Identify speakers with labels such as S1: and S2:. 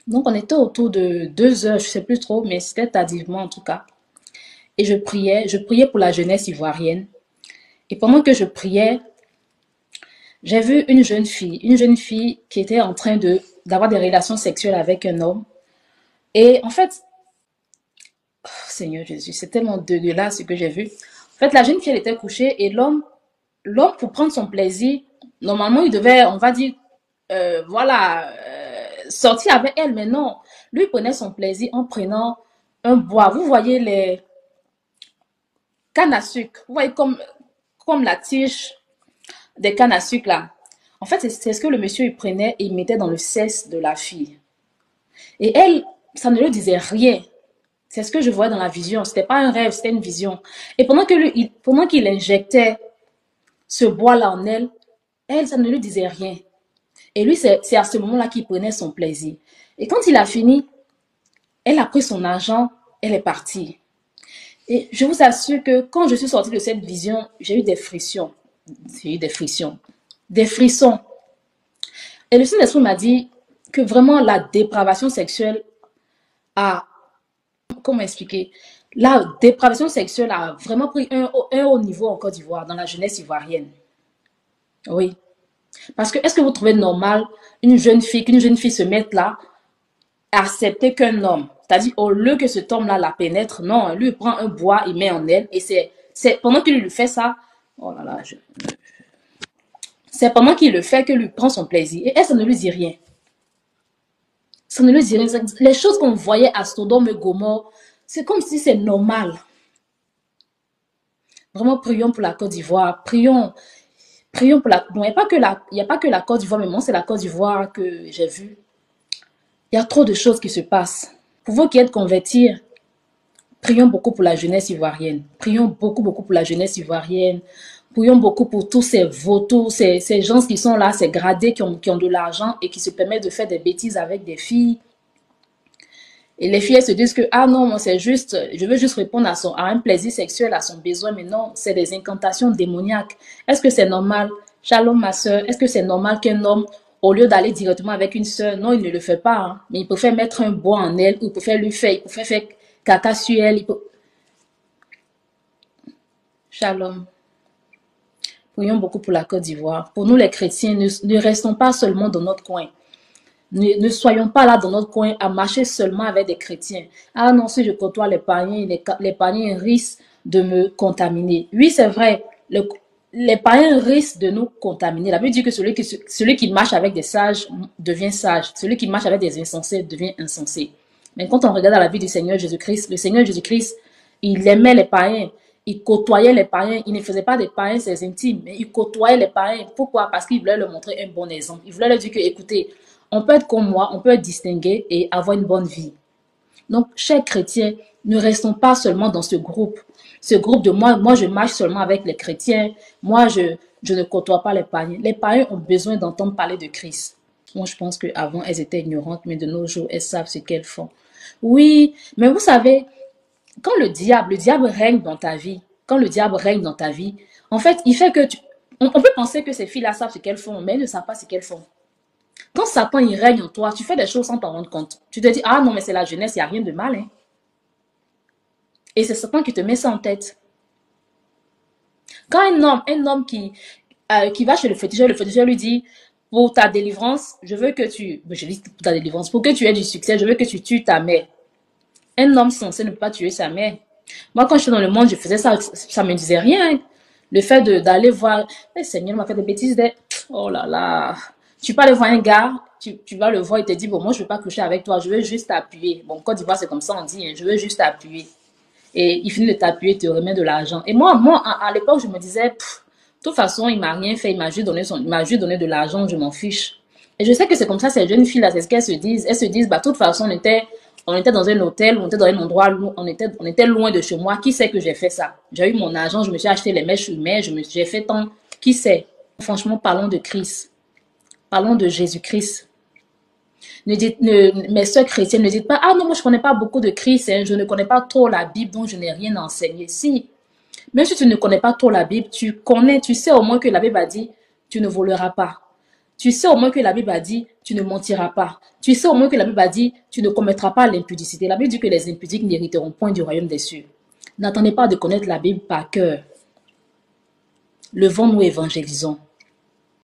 S1: Donc, on était autour de 2 heures, je sais plus trop, mais c'était tardivement en tout cas. Et je priais pour la jeunesse ivoirienne. Et pendant que je priais, j'ai vu une jeune fille qui était en train d'avoir des relations sexuelles avec un homme. Et en fait, oh, Seigneur Jésus, c'est tellement dégueulasse ce que j'ai vu. En fait, la jeune fille, elle était couchée et l'homme, pour prendre son plaisir, normalement, il devait, on va dire, voilà, sortir avec elle, mais non. Lui prenait son plaisir en prenant un bois. Vous voyez les cannes à sucre. Vous voyez comme la tige des cannes à sucre là. En fait, c'est ce que le monsieur il prenait et il mettait dans le cesse de la fille. Et elle, ça ne lui disait rien. C'est ce que je voyais dans la vision. C'était pas un rêve, c'était une vision. Et pendant qu'il injectait ce bois-là en elle, elle, ça ne lui disait rien. Et lui, c'est à ce moment-là qu'il prenait son plaisir. Et quand il a fini, elle a pris son argent, elle est partie. Et je vous assure que quand je suis sortie de cette vision, j'ai eu des frictions. J'ai eu des frictions. Des frissons. Et le Saint-Esprit m'a dit que vraiment la dépravation sexuelle a, comment expliquer, la dépravation sexuelle a vraiment pris un haut niveau en Côte d'Ivoire, dans la jeunesse ivoirienne. Oui. Parce que est-ce que vous trouvez normal qu'une jeune fille se mette là, à accepter qu'un homme, c'est-à-dire au lieu que cet homme-là la pénètre, non, lui il prend un bois, il met en elle, et c'est pendant qu'il lui fait ça, oh là là, c'est pendant qu'il le fait que lui prend son plaisir. Et elle, ça ne lui dit rien. Ça ne lui dit rien. Les choses qu'on voyait à Sodome et Gomorrhe, c'est comme si c'est normal. Vraiment, prions pour la Côte d'Ivoire. Prions pour la. Bon, il n'y a pas que la Côte d'Ivoire, mais moi, c'est la Côte d'Ivoire que j'ai vue. Il y a trop de choses qui se passent. Pour vous qui êtes convertis, prions beaucoup pour la jeunesse ivoirienne. Prions beaucoup, beaucoup pour la jeunesse ivoirienne. Prions beaucoup pour tous ces vautours, ces gens qui sont là, ces gradés qui ont de l'argent et qui se permettent de faire des bêtises avec des filles. Et les filles, elles se disent que, ah non, moi, c'est juste, je veux juste répondre à un plaisir sexuel, à son besoin, mais non, c'est des incantations démoniaques. Est-ce que c'est normal? Shalom, ma soeur, est-ce que c'est normal qu'un homme, au lieu d'aller directement avec une soeur, non, il ne le fait pas, hein, mais il préfère mettre un bois en elle, ou il préfère faire caca sur elle, Shalom. Prions beaucoup pour la Côte d'Ivoire. Pour nous, les chrétiens, ne restons pas seulement dans notre coin. Ne soyons pas là dans notre coin à marcher seulement avec des chrétiens. Ah non, si je côtoie les païens risquent de me contaminer. Oui, c'est vrai, les païens risquent de nous contaminer. La Bible dit que celui qui marche avec des sages devient sage. Celui qui marche avec des insensés devient insensé. Mais quand on regarde la vie du Seigneur Jésus-Christ, le Seigneur Jésus-Christ, il aimait les païens. Il côtoyait les païens. Il ne faisait pas des païens ses intimes, mais il côtoyait les païens. Pourquoi? Parce qu'il voulait leur montrer un bon exemple. Il voulait leur dire que, écoutez, on peut être comme moi, on peut être distingué et avoir une bonne vie. Donc, chers chrétiens, ne restons pas seulement dans ce groupe. Ce groupe de moi je marche seulement avec les chrétiens. Moi, je ne côtoie pas les païens. Les païens ont besoin d'entendre parler de Christ. Moi, je pense qu'avant, elles étaient ignorantes, mais de nos jours, elles savent ce qu'elles font. Oui, mais vous savez, quand le diable règne dans ta vie, quand le diable règne dans ta vie, en fait, il fait que on peut penser que ces filles-là savent ce qu'elles font, mais elles ne savent pas ce qu'elles font. Quand Satan il règne en toi, tu fais des choses sans t'en rendre compte. Tu te dis, ah non, mais c'est la jeunesse, il n'y a rien de mal. Hein. Et c'est Satan qui te met ça en tête. Quand un homme qui va chez le féticheur lui dit, pour ta délivrance, je veux que je dis pour ta délivrance, pour que tu aies du succès, je veux que tu tues ta mère. Un homme censé ne peut pas tuer sa mère. Moi, quand j'étais dans le monde, je faisais ça, ça me disait rien. Le fait d'aller voir, le Seigneur m'a fait des bêtises, oh là là. Tu peux aller voir un gars, tu vas le voir, il te dit, bon, moi, je ne veux pas coucher avec toi, je veux juste t'appuyer. Bon, Côte d'Ivoire, c'est comme ça, on dit, hein, je veux juste t'appuyer. Et il finit de t'appuyer, te remet de l'argent. Et moi, à l'époque, je me disais, de toute façon, il m'a rien fait, il m'a juste donné de l'argent, je m'en fiche. Et je sais que c'est comme ça, ces jeunes filles-là, c'est ce qu'elles se disent. Elles se disent, bah, de toute façon, on était dans un hôtel, on était dans un endroit, on était loin de chez moi. Qui sait que j'ai fait ça? J'ai eu mon argent, je me suis acheté les mèches humaines, j'ai fait tant. Qui sait? Franchement, parlons de Christ. Parlons de Jésus-Christ. Mes soeurs chrétiennes, ne dites pas, ah non, moi je ne connais pas beaucoup de Christ, hein, je ne connais pas trop la Bible, donc je n'ai rien enseigné. Si, même si tu ne connais pas trop la Bible, tu sais au moins que la Bible a dit, tu ne voleras pas. Tu sais au moins que la Bible a dit, tu ne mentiras pas. Tu sais au moins que la Bible a dit, tu ne commettras pas l'impudicité. La Bible dit que les impudiques n'hériteront point du royaume des cieux. N'attendez pas de connaître la Bible par cœur. Levons-nous, évangélisons.